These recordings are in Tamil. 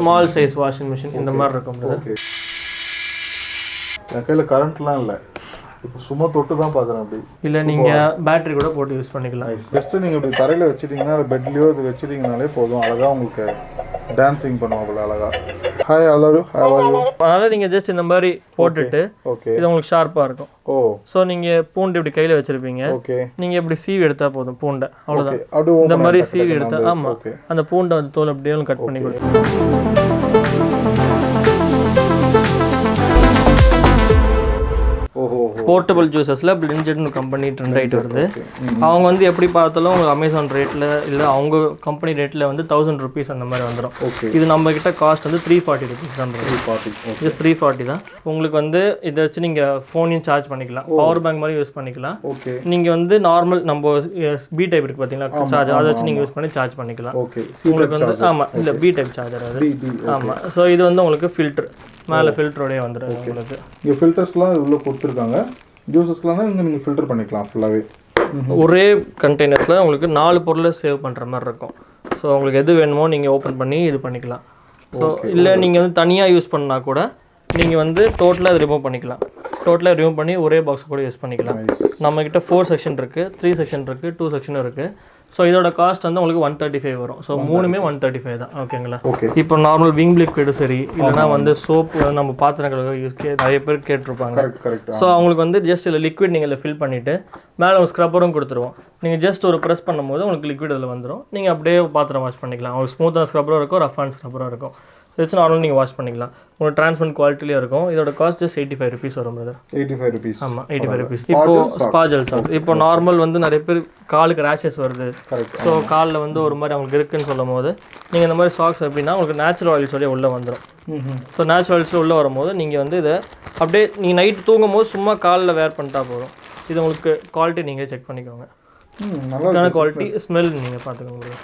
ஸ்மால் சைஸ் வாஷிங் மிஷின் இந்த மாதிரி இருக்கும் brother. ஓகே. என் கையில் கரண்ட்லாம் இல்லை, இப்போ சும்மா தொட்டு தான் பார்க்குறேன். அப்படி இல்லை நீங்கள் பேட்டரி கூட போட்டு யூஸ் பண்ணிக்கலாம். ஜஸ்ட்டு நீங்கள் இப்படி தரையில் வச்சுட்டிங்கன்னா பெட்லேயோ இது வச்சுட்டிங்கனாலே போதும். அழகாக உங்களுக்கு டான்ஸிங் பண்ணுவாங்க அழகாக. ஹாய் எல்லாரும், ஹாய் வாயூ. அதனால் நீங்கள் ஜஸ்ட் இந்த மாதிரி போட்டுட்டு ஓகே, இது உங்களுக்கு ஷார்ப்பாக இருக்கும். ஓ, ஸோ நீங்கள் பூண்டு இப்படி கையில் வச்சுருப்பீங்க. ஓகே, நீங்கள் இப்படி சீவி எடுத்தால் போதும் பூண்டை, அவ்வளோதான். அப்படி இந்த மாதிரி சீவி எடுத்தால் ஆமாம், அந்த பூண்டை வந்து தோல் அப்படியே கட் பண்ணி கொடுத்துருவோம். போர்ட்டபிள் ஜூஸஸில் பிளிஞ்சட்னு கம்பெனி ட்ரெண்ட் ஆகிட்டு வருது. அவங்க வந்து எப்படி பார்த்தாலும் உங்களுக்கு அமேசான் ரேட்டில் இல்லை அவங்க கம்பெனி ரேட்டில் வந்து 1000 rupees அந்த மாதிரி வந்துடும். இது நம்ம கிட்ட காஸ்ட் வந்து 340 rupees தான். 340 தான். உங்களுக்கு வந்து இதை வச்சு நீங்கள் ஃபோனையும் சார்ஜ் பண்ணிக்கலாம், பவர் பேங்க் மாதிரி யூஸ் பண்ணிக்கலாம். நீங்கள் வந்து நார்மல் நம்ம பி டைப் இருக்குது பார்த்தீங்களா சார்ஜர், அதை வச்சு நீங்கள் யூஸ் பண்ணி சார்ஜ் பண்ணிக்கலாம். உங்களுக்கு வந்து ஆமாம், இல்லை பி டைப் சார்ஜர் அது. ஆமாம், ஸோ இது வந்து உங்களுக்கு ஃபில்டர் மேலே ஃபில்டரோடய வந்துடும். உங்களுக்கு இங்கே ஃபில்டர்ஸ்லாம் இவ்வளோ கொடுத்துருக்காங்க. ஜூஸஸ்லாம் இங்கே நீங்கள் ஃபில்டர் பண்ணிக்கலாம் ஃபுல்லாகவே. ஒரே கண்டெய்னர்ஸில் உங்களுக்கு 4 பொருளை சேவ் பண்ணுற மாதிரி இருக்கும். ஸோ உங்களுக்கு எது வேணுமோ நீங்கள் ஓப்பன் பண்ணி இது பண்ணிக்கலாம். ஸோ இல்லை நீங்கள் வந்து தனியாக யூஸ் பண்ணால் கூட நீங்கள் வந்து டோட்டலாக அது ரிமூவ் பண்ணிக்கலாம். டோட்டலாக ரிமூவ் பண்ணி ஒரே பாக்ஸ் கூட யூஸ் பண்ணிக்கலாம். நம்மக்கிட்ட 4 செக்ஷன் இருக்குது, 3 செக்ஷன் இருக்குது, 2 செக்ஷனும் இருக்குது. ஸோ இதோட காஸ்ட் வந்து உங்களுக்கு 135 வரும். ஸோ மூணுமே 135 தான். ஓகேங்களா? இப்போ நார்மல் விம் லிக்விடும் சரி, இல்லைனா வந்து சோப்பு நம்ம பாத்திரங்களுக்கு யூஸ் நிறைய பேர் கேட்டிருப்பாங்க. ஸோ அவங்களுக்கு வந்து ஜஸ்ட் இல்லை லிக்விட் நீங்கள் ஃபில் பண்ணிவிட்டு மேலே ஒரு ஸ்க்ரப்பரும் கொடுத்துருவோம். நீங்கள் ஜஸ்ட் ஒரு ப்ரெஸ் பண்ணும்போது உங்களுக்கு லிக்விட் அதில் வந்துடும். நீங்கள் அப்படியே பாத்திரம் வாஷ் பண்ணிக்கலாம். உங்களுக்கு ஸ்மூத்தான ஸ்க்ரப்பரும் இருக்கும், ரஃப் அண்ட் ஸ்க்ரப்பரும் இருக்கும். வச்சு நார்மல் நீங்கள் வாஷ் பண்ணிக்கலாம். உங்களுக்கு டிரான்ஸ்பரண்ட் குவாலிட்டிலேயே இருக்கும். இதோட காஸ்ட் ஜஸ்ட் 85 rupees வரும் brother. 85 rupees. ஆமாம், 85 rupees. இப்போ ஸ்பா ஜெல் சாக்ஸ், இப்போ நார்மல் வந்து நிறைய பேர் காலுக்கு ரேஷஸ் வருது. ஸோ காலில் வந்து ஒரு மாதிரி அவங்களுக்கு இருக்குன்னு சொல்லும் போது நீங்கள் இந்த மாதிரி சாக்ஸ் எப்படின்னா உங்களுக்கு நேச்சுரல் ஆயில்ஸோடய உள்ளே வந்துடும். ஸோ நேச்சுரல் ஆயில்ஸில் உள்ளே வரும்போது நீங்கள் வந்து இதை அப்படியே நீங்கள் நைட்டு தூங்கும் போது சும்மா காலில் வேர் பண்ணிட்டா போதும். இது உங்களுக்கு குவாலிட்டி நீங்கள் செக் பண்ணிக்கோங்க. நல்ல குவாலிட்டி, ஸ்மெல் நீங்கள் பார்த்துக்கோங்க.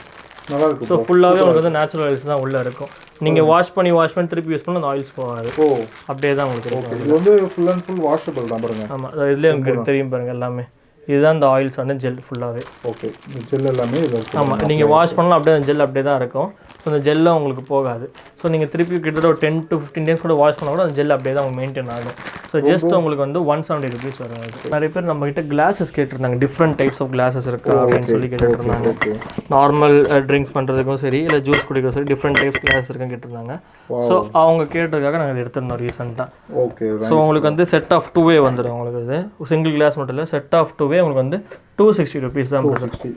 நல்லா இருக்கு. ஸோ ஃபுல்லாகவே உங்களுக்கு வந்து நேச்சுரல் ஆயில்ஸ் தான் உள்ளே இருக்கும். நீங்கள் வாஷ் பண்ணி திருப்பி யூஸ் பண்ணால் அந்த ஆயில்ஸ் போகாது. அப்படியே தான் உங்களுக்கு இருக்கும். இது வந்து ஃபுல் அண்ட் ஃபுல் வாஷபிள் தான் பாருங்க. ஆமாம், இதுலேயே உங்களுக்கு தெரியும் பாருங்கள் எல்லாமே. இதுதான் இந்த ஆயில்ஸ் வந்து ஜெல் ஃபுல்லாகவே. ஓகே, இந்த ஜெல் எல்லாமே இது. ஆமாம், நீங்கள் வாஷ் பண்ணலாம் அப்படியே அந்த ஜெல் அப்படியே தான் இருக்கும். ஸோ அந்த ஜெல்லும் உங்களுக்கு போகாது. ஸோ நீங்கள் திருப்பி கிட்டத்தட்ட ஒரு 10 to 15 days கூட வாஷ் பண்ணால் கூட அந்த ஜெல் அப்படியே தான் உங்களுக்கு மெயின்டைன் ஆகும். ஸோ ஜஸ்ட் உங்களுக்கு வந்து 170 rupees வரும். நிறைய பேர் நம்மகிட்ட கிளாஸஸ் கேட்டிருந்தாங்க. டிஃப்ரெண்ட் டைப்ஸ் ஆஃப் கிளாஸஸ் இருக்கா அப்படின்னு சொல்லி கேட்டுருந்தாங்க. நார்மல் ட்ரிங்க்ஸ் பண்ணுறதுக்கும் சரி, இல்லை ஜூஸ் குடிக்கிறதும் சரி, டிஃப்ரெண்ட் டைப்ஸ் கிளாஸ் இருக்குன்னு கேட்டிருந்தாங்க. ஸோ அவங்க கேட்டதுக்காக நாங்கள் எடுத்துருந்தோம் ரீசெண்டாக. ஓகே. ஸோ உங்களுக்கு வந்து செட் ஆஃப் 2-way வந்துடும். உங்களுக்கு இது சிங்கிள் கிளாஸ் மட்டும் இல்லை, செட் ஆஃப் 2-way உங்களுக்கு வந்து 260 rupees தான். 260.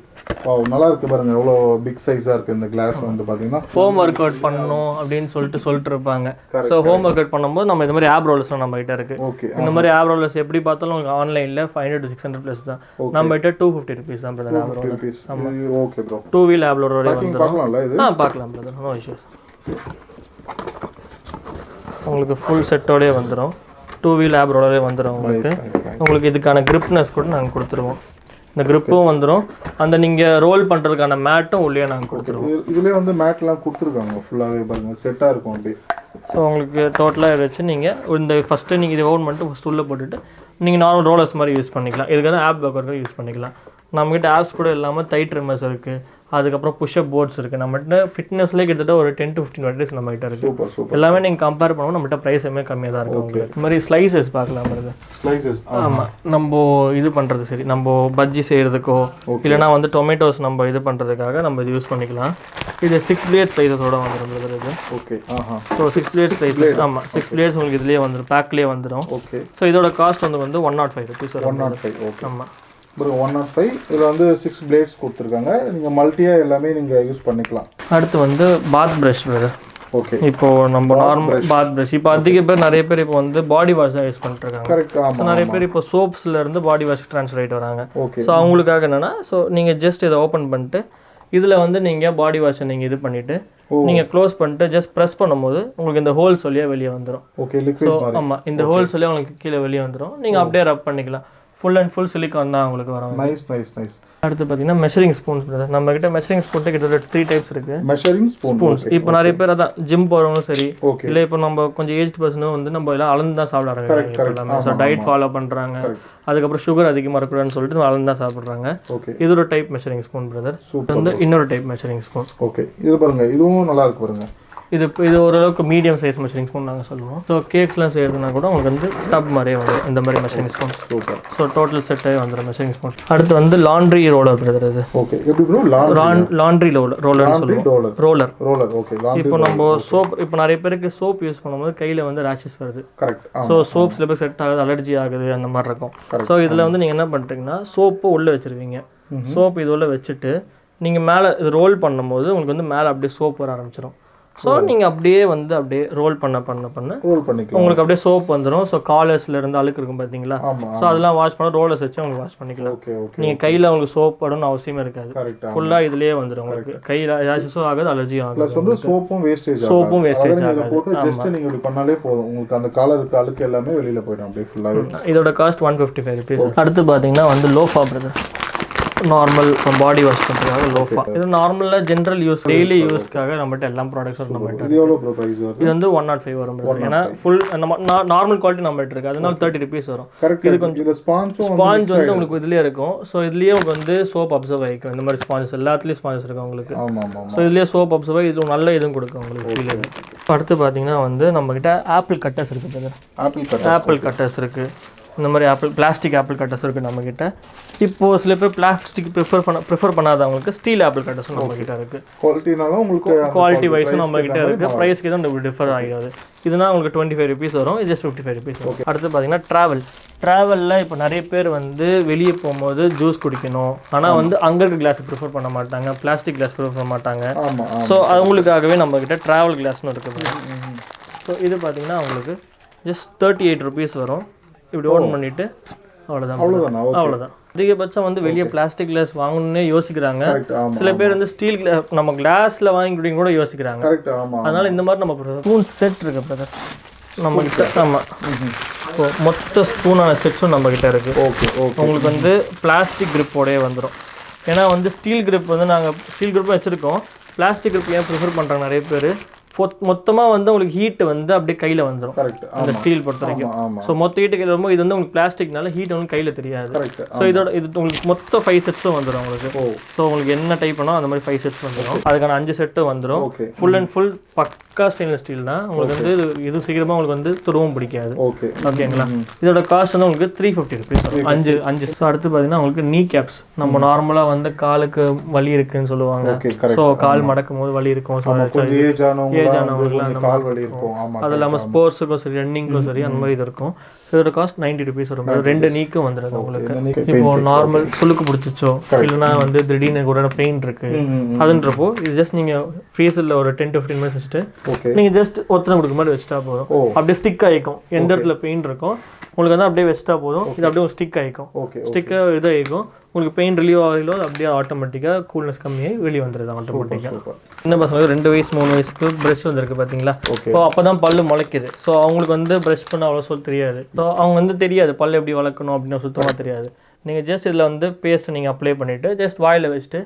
நல்லா இருக்கு பாருங்க, எவ்வளோ பிக் சைஸாக இருக்குது இந்த கிளாஸ். வந்து பார்த்தீங்கன்னா ஹோம் ஒர்க் அவுட் பண்ணணும் அப்படின்னு சொல்லிட்டு இருப்பாங்க. ஸோ ஹோம் ஒர்க் அவுட் பண்ணும்போது நம்ம இந்த மாதிரி ஆப் ரோலர்ஸ்லாம் நம்ம கிட்ட இருக்கு. இந்த மாதிரி ஆப் ரோலர்ஸ் எப்படி பார்த்தாலும் உங்களுக்கு ஆன்லைனில் 500 to 600 plus தான். நம்ம கிட்ட 250 rupees தான் brother of roller. Okay bro. 2-wheel of ரோலரோட வந்துடும். பார்க்கலாம் பிரதர், நோ இஷ்யூஸ். உங்களுக்கு ஃபுல் செட்டோடய வந்துடும். 2-wheel ஆப் ரோலரே வந்துடும் உங்களுக்கு. உங்களுக்கு இதுக்கான கிரிப்னஸ் கூட நாங்கள் கொடுத்துருவோம். இந்த கிரிப்பும் வந்துடும். அந்த நீங்கள் ரோல் பண்ணுறதுக்கான மேட்டும் உள்ளே நாங்கள் கொடுத்துருவோம். இதுலேயே வந்து மேட்லாம் கொடுத்துருக்காங்க ஃபுல்லாகவே பாருங்கள், செட்டாக இருக்கும் அப்படி. ஸோ உங்களுக்கு டோட்டலாக வச்சு நீங்கள் இந்த ஃபஸ்ட்டு நீங்கள் இதை ஓன் பண்ணிட்டு ஃபஸ்ட் உள்ளே போட்டுட்டு நீங்கள் நார்மல் ரோலர்ஸ் மாதிரி யூஸ் பண்ணிக்கலாம். இதுக்கு வந்து ஆப் பேக்கர் யூஸ் பண்ணிக்கலாம். நம்மகிட்ட ஆப்ஸ் கூட இல்லாமல் தை ட்ரிம்மர்ஸ் இருக்குது, அதுக்கப்புறம் புஷ்அப் போர்ட்ஸ் இருக்குது. நம்மகிட்ட ஃபிட்னஸ்லேயே கிட்டத்தட்ட ஒரு 10 to 15 varieties நம்மகிட்ட இருக்குது. எல்லாமே நீங்கள் கம்பேர் பண்ணுவோம் நம்மகிட்ட ப்ரைஸ் எல்லாமே கம்மியாக தான் இருக்கும். இந்த மாதிரி ஸ்லைசஸ் பார்க்கலாம் பாருங்க. ஸ்லைசஸ் ஆமாம், நம்ம இது பண்ணுறது சரி, நம்ம பஜ்ஜி செய்கிறதுக்கோ இல்லைனா வந்து டொமேட்டோஸ் நம்ம இது பண்ணுறதுக்காக நம்ம இது யூஸ் பண்ணிக்கலாம். இது 6 blade ஸ்லைசஸோட வந்துடும் இது. ஓகே. So 6 blade slices. ஆமாம், 6 blades உங்களுக்கு இதுலேயே வந்துடும், பேக்லேயே வந்துடும். ஓகே. ஸோ இதோட காஸ்ட் வந்து 105 rupees வரும். 105. ஓகே. ஆமாம், ஒரு 105. இதில் வந்து 6 blades கொடுத்துருக்காங்க. நீங்கள் மல்டியாக எல்லாமே நீங்கள் யூஸ் பண்ணிக்கலாம். அடுத்து வந்து பாத் ப்ரஷ் பிரதர். ஓகே. இப்போ நம்ம நார்மல் பாத் ப்ரஷ் இப்போ அதிக பேர் நிறைய பேர் இப்போ வந்து பாடி வாஷ் தான் யூஸ் பண்ணிட்டுருக்காங்க. கரெக்ட். ஆமாம், நிறைய பேர் இப்போ சோப்ஸ்ல இருந்து பாடி வாஷ் ட்ரான்ஸ்ஃபர் ஆகிட்டு வராங்க. ஓகே. ஸோ அவங்களுக்காக என்னென்னா, ஸோ நீங்கள் ஜஸ்ட் இதை ஓப்பன் பண்ணிட்டு இதில் வந்து நீங்கள் பாடி வாஷை நீங்கள் இது பண்ணிவிட்டு நீங்கள் க்ளோஸ் பண்ணிட்டு ஜஸ்ட் ப்ரெஸ் பண்ணும்போது உங்களுக்கு இந்த ஹோல்ஸ் வழியாக வெளியே வந்துடும். ஓகே. ஸோ ஆமாம், இந்த ஹோல்ஸ் வழியாக உங்களுக்கு கீழே வெளியே வந்துடும். நீங்கள் அப்படியே ரப் பண்ணிக்கலாம். ஃபுல் அண்ட் ஃபுல் சிலிக்கான் தான் உங்களுக்கு வரும். Nice nice nice. அடுத்து பார்த்தீங்கன்னா மெஷரிங் ஸ்பூன்ஸ் பிரதர். நம்ம கிட்ட மெஷரிங் ஸ்பூன் கிட்டத்தட்ட 3 டைப்ஸ் இருக்கு. மெஷரிங் ஸ்பூன்ஸ் இப்போ நிறைய பேர் அதான் ஜிம் போறவங்களும் சரி, இல்லை இப்போ நம்ம கொஞ்சம் ஏஜ் பர்சனும் வந்து நம்ம எல்லாம் அளந்து தான் சாப்பிட ஆரம்பிக்கிறாங்க. ஸோ டயட் ஃபாலோ பண்ணுறாங்க, அதுக்கப்புறம் சுகர் அதிகமாக இருக்கக்கூடாதுன்னு சொல்லிட்டு அளந்து தான் சாப்பிட்றாங்க. இது ஒரு டைப் மெஷரிங் ஸ்பூன் பிரதர். வந்து இன்னொரு டைப் மெஷரிங் ஸ்பூன். ஓகே. இது பாருங்க, இதுவும் நல்லா இருக்கு பாருங்க. இது ஓரளவுக்கு மீடியம் சைஸ் மெஷரிங் ஸ்பூன் நாங்கள் சொல்லுவோம். ஸோ கேக்ஸ்லாம் செய்யறதுனா கூட உங்களுக்கு வந்து டப் மாதிரியே வந்துடும் இந்த மாதிரி measuring spoon. Super. So total செட்டாகவே வந்துடும் மெஷரிங் ஸ்பூன். அடுத்து வந்து லாண்ட்ரி ரோலர் பிரதர். இது ஓகே. எப்படி ப்ரோ? லாண்ட்ரி ரோலர் சொல்லுவோம். ரோலர். ஓகே. இப்போ நம்ம சோப் இப்போ நிறைய பேருக்கு சோப் யூஸ் பண்ணும்போது கையில் வந்து ரேஷஸ் வருது. கரெக்ட். ஸோ சோப் சில பேர் செட் ஆகுது, அலர்ஜி ஆகுது, அந்த மாதிரி இருக்கும். ஸோ இதில் வந்து நீங்கள் என்ன பண்ணுறீங்கன்னா சோப்பு உள்ளே வச்சுருவீங்க. சோப் இது உள்ள வச்சுட்டு நீங்கள் மேலே இது ரோல் பண்ணும்போது உங்களுக்கு வந்து மேலே அப்படியே சோப் வர ஆரம்பிச்சிடும். ஸோ நீங்கள் அப்படியே ரோல் பண்ண ரோல் பண்ணிக்கலாம். உங்களுக்கு அப்படியே சோப் வந்துடும். ஸோ காலர்ஸில் இருந்து அழுக்கு இருக்கும் பார்த்தீங்களா? ஸோ அதெல்லாம் வாஷ் பண்ண ரோலர்ஸ் வச்சு உங்களுக்கு வாஷ் பண்ணிக்கலாம். நீங்கள் கையில் உங்களுக்கு சோப் படணும்னு அவசியமே இருக்காது. ஃபுல்லாக இதுலேயே வந்துடும். உங்களுக்கு கையில் ரேஷஸும் ஆகாது, அலர்ஜியும் ஆகாது. ப்ளஸ் வந்து சோப்பும் வேஸ்டேஜ் ஆகாது. போட்டு ஜஸ்ட் நீங்கள் இப்படி பண்ணாலே போதும். உங்களுக்கு அந்த காலருக்கு அழுக்கு எல்லாமே வெளியில் போயிடும் அப்படியே ஃபுல்லாகவே. இதோட காஸ்ட் 155 rupees. அடுத்து பார்த்தீங்கன்னா வந்து லோஃபா பிரதர். நார்மல் பாடி வாஷ் பண்ணுறதுக்காக லோஃபா. இது நார்மலாக ஜென்ரல் யூஸ் டெய்லி யூஸ்க்காக நம்மகிட்ட எல்லா ப்ராடக்ட்ஸும் நம்மகிட்ட. இது வந்து 105 வரும். ஏன்னா ஃபுல் நம்ம நார்மல் குவாலிட்டி நம்மகிட்ட இருக்குது. அதனால 30 rupees வரும். இது கொஞ்சம் ஸ்பாஞ்ச் வந்து உங்களுக்கு இதுலேயே இருக்கும். ஸோ இதுலேயே உங்களுக்கு வந்து சோப் அப்சர்வ் ஆகிக்கும். இந்த மாதிரி ஸ்பாஞ்சஸ் எல்லாத்துலேயும் ஸ்பாஞ்சஸ் இருக்கும் உங்களுக்கு. ஸோ இதுலேயே சோப் அப்சர்வ் ஆகி இது நல்ல இதுவும் கொடுக்கும் உங்களுக்கு ஃபீல். அடுத்து பார்த்தீங்கன்னா வந்து நம்மகிட்ட ஆப்பிள் கட்டர்ஸ் இருக்குது. ஆப்பிள் கட்டர்ஸ் இருக்குது. இந்த மாதிரி பிளாஸ்டிக் ஆப்பிள் கட்டர்ஸ் இருக்குது நம்மக்கிட்ட. இப்போது சில பேர் பிளாஸ்டிக் ப்ரிஃபர் பண்ணாதவங்களுக்கு ஸ்டீல் ஆப்பிள் கட்டர்ஸும் நம்மக்கிட்ட இருக்குது. குவாலிட்டி வைஸும் நம்மக்கிட்ட இருக்குது. ப்ரைஸ்க்கு தான் டிஃபர் ஆகாது. இதுனா உங்களுக்கு 25 rupees வரும். இது ஜஸ்ட் 55 rupees. அடுத்து பார்த்தீங்கன்னா ட்ராவலில் இப்போ நிறைய பேர் வந்து வெளியே போகும்போது ஜூஸ் குடிக்கணும். ஆனால் வந்து அங்கே இருக்க கிளாஸ் ப்ரிஃபர் பண்ண மாட்டாங்க, பிளாஸ்டிக் கிளாஸ் ப்ரிஃபர் பண்ண மாட்டாங்க. ஸோ அவங்களுக்காகவே நம்மக்கிட்ட ட்ராவல் கிளாஸ்னு இருக்குது. ஸோ இது பார்த்தீங்கன்னா உங்களுக்கு ஜஸ்ட் 38 rupees வரும். இப்படி ஓன் பண்ணிட்டு அவ்வளோதான். அதிகபட்சம் வந்து வெளியே பிளாஸ்டிக் கிளாஸ் வாங்கணுன்னே யோசிக்கிறாங்க. சில பேர் வந்து ஸ்டீல் கிளாஸ் நம்ம கிளாஸில் வாங்கி குடிங்க கூட யோசிக்கிறாங்க. அதனால இந்த மாதிரி நம்ம ஸ்பூன் செட் இருக்கு பிரதர் நம்மகிட்ட. ஆமாம், மொத்த ஸ்பூனான செட்ஸும் நம்மகிட்ட இருக்கு. உங்களுக்கு வந்து பிளாஸ்டிக் கிரிப்போடயே வந்துடும். ஏன்னா வந்து ஸ்டீல் கிரிப் வந்து நாங்கள் ஸ்டீல் கிரிப்பும் வச்சுருக்கோம். பிளாஸ்டிக் கிரிப் ஏன் ப்ரிஃபர் பண்ணுறாங்க நிறைய பேர், மொத்தமாக வந்து உங்களுக்கு ஹீட்டு வந்து அப்படியே கையில் வந்துடும் அந்த ஸ்டீல் பொறுத்த வரைக்கும். ஸோ மொத்த ஹீட்டு கையில் வரும்போது இது வந்து உங்களுக்கு பிளாஸ்டிக்னால ஹீட் வந்து கையில் தெரியாது. ஸோ இது உங்களுக்கு மொத்த 5 sets வந்துடும் உங்களுக்கு. ஸோ உங்களுக்கு என்ன டைப் பண்ணோ அந்த மாதிரி 5 sets வந்துடும். அதுக்கான 5 set வந்துடும். ஃபுல் அண்ட் ஃபுல் பக்கா ஸ்டெயின்லெஸ் ஸ்டீல் தான். உங்களுக்கு வந்து இது சீக்கிரமாக உங்களுக்கு வந்து துருவம் பிடிக்காது. ஓகேங்களா? இதோட காஸ்ட் வந்து உங்களுக்கு 350 rupees. 5. ஸோ அடுத்து பார்த்தீங்கன்னா உங்களுக்கு நீ கேப்ஸ். நம்ம நார்மலாக வந்து காலுக்கு வலி இருக்குன்னு சொல்லுவாங்க. ஸோ கால் மடக்கும் போது வலி இருக்கும். அது இல்லாமல் ஸ்போர்ட்ஸுக்கும் சரி ரன்னிங்கும் சரி அந்த மாதிரி இது இருக்கும். இதோட காஸ்ட் 90 rupees வரும். 2 நீக்கும் வந்துடுது உங்களுக்கு. இப்போ நார்மல் சுளுக்கு பிடிச்சிச்சோ இல்லைன்னா வந்து திடீர்னு கூட பெயின் இருக்கு அதுன்றப்போ இது ஜஸ்ட் நீங்கள் ஃப்ரீசரில் ஒரு 10 to 15 minutes வச்சுட்டு நீங்கள் ஜஸ்ட் ஒத்தனை கொடுக்குற மாதிரி வச்சுட்டா போதும். அப்படியே ஸ்டிக் ஆகிக்கும். எந்த இடத்துல பெயின் இருக்கும் உங்களுக்கு வந்து அப்படியே வச்சுட்டா போதும். இது அப்படியே ஒரு ஸ்டிக் ஆகிக்கும். ஸ்டிக்காக இது ஆகிக்கும். உங்களுக்கு பெயின் ரிலீவ் ஆகலோ அப்படியே ஆட்டோமேட்டிக்காக கூல்னஸ் கம்மியாகி வெளியே வந்துடுது ஆட்டோமேட்டிக்காக. சின்ன பசங்க 2 வயசு 3 வயசுக்கு ப்ரஷ் வந்துருக்கு பார்த்தீங்களா? ஸோ அப்போ தான் பல்லு முளைக்குது. ஸோ அவங்களுக்கு வந்து ப்ரஷ் பண்ண அவ்வளோ சொல்ல தெரியாது. ஸோ அவங்க வந்து தெரியாது பல்லு எப்படி வளர்க்கணும் அப்படின்னு சுத்தமாக தெரியாது. நீங்கள் ஜஸ்ட் இதில் வந்து பேஸ்ட் நீங்கள் அப்ளை பண்ணிவிட்டு ஜஸ்ட் வாயில் வச்சுட்டு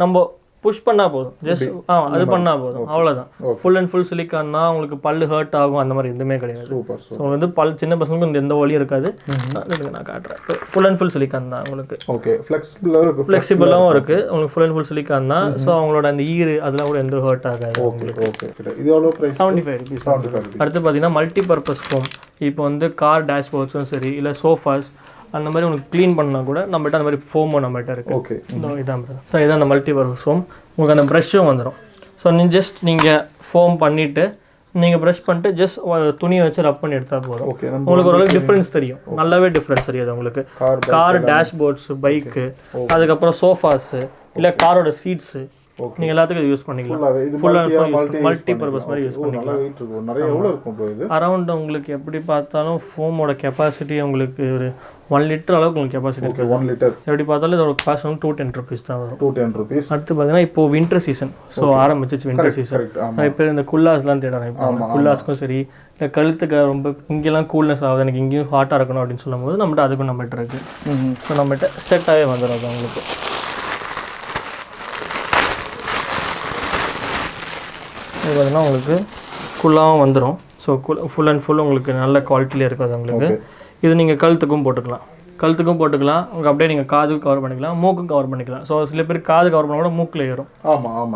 நம்ம புஷ் பண்ணால் போதும். ஜஸ்ட் அது பண்ணால் போதும். அவ்வளோதான். ஃபுல் அண்ட் ஃபுல் சிலிக்கான்னா உங்களுக்கு பல்லு ஹர்ட் ஆகும் அந்த மாதிரி எதுவுமே கிடையாது. ஸோ வந்து சின்ன பசங்களுக்கு எந்த வலியும் இருக்காது. நான் காட்டுறேன். ஃபுல் அண்ட் ஃபுல் சிலிக்கான் தான் உங்களுக்கு. ஃப்ளெக்சிபிளாகவும் இருக்குது. உங்களுக்கு ஃபுல் அண்ட் ஃபுல் சிலிக்கான் தான். ஸோ அவங்களோட அந்த ஈரு அதெல்லாம் கூட எந்த ஹர்ட் ஆகாது. 75 rupees. அடுத்து பார்த்தீங்கன்னா மல்டி பர்பஸ் ஃபோம். இப்போ வந்து கார் டேஷ்போர்ட்ஸும் சரி இல்லை சோஃபாஸ் அந்த மாதிரி உங்களுக்கு க்ளீன் பண்ணால் கூட நம்மகிட்ட அந்த மாதிரி ஃபோமும் நம்மகிட்ட இருக்குது. இதான் ஸோ இதான் அந்த மல்டி பர்பஸ் ஃபோம். உங்களுக்கு அந்த ப்ரஷ்ஷும் வந்துடும். ஸோ நீங்கள் ஃபோம் பண்ணிவிட்டு நீங்கள் ப்ரஷ் பண்ணிட்டு ஜஸ்ட் துணியை வச்சு ரப் பண்ணி எடுத்தால் போதும். உங்களுக்கு ஓரளவுக்கு டிஃப்ரென்ஸ் தெரியும். நல்லாவே டிஃப்ரென்ஸ் தெரியாது உங்களுக்கு. கார் டேஷ்போர்ட்ஸு, பைக்கு, அதுக்கப்புறம் சோஃபாஸு இல்லை காரோட சீட்ஸு நீங்கள் எல்லாத்துக்கும் யூஸ் பண்ணிக்கலாம். மல்டி பர்பஸ் மாதிரி யூஸ் பண்ணிக்கலாம். அரௌண்ட் உங்களுக்கு எப்படி பார்த்தாலும் ஃபோமோட கெப்பாசிட்டி உங்களுக்கு ஒரு 1 liter அளவுக்கு உங்களுக்கு கெப்பாசிட்டி இருக்குது. 1 liter எப்படி பார்த்தாலும் இதோட காஸ்ட் வந்து 210 rupees தான் வரும். 210 rupees. அடுத்து பார்த்தீங்கன்னா இப்போ வின்டர் சீசன். ஸோ ஆரம்பிச்சிச்சு வின்டர் சீசன். நிறைய பேர் இந்த குல்லாஸ்லாம் தேடுறாங்க. இப்போ குல்லாஸ்க்கும் சரி இல்லை கழுத்துக்கு ரொம்ப இங்கெல்லாம் கூல்னஸ் ஆகுது எனக்கு இங்கேயும் ஹாட்டாக இருக்கணும் அப்படின்னு சொல்லும் போது நம்மகிட்ட அதுக்கும் நம்மகிட்ட இருக்குது. ஸோ நம்மகிட்ட செட்டாகவே வந்துடும் அது உங்களுக்கு. இது பார்த்தீங்கன்னா உங்களுக்கு குல்லாகவும் வந்துடும். ஸோ ஃபுல் அண்ட் ஃபுல் உங்களுக்கு நல்ல குவாலிட்டியிலே இருக்கும் அது உங்களுக்கு. இது நீங்கள் கழுத்துக்கும் போட்டுக்கலாம். கழுத்துக்கும் போட்டுக்கலாம், உங்களுக்கு அப்படியே நீங்கள் காதுக்கும் கவர் பண்ணிக்கலாம், மூக்கும் கவர் பண்ணிக்கலாம். ஸோ சில பேர் காது கவர் பண்ண கூட மூக்கில் ஏறும்,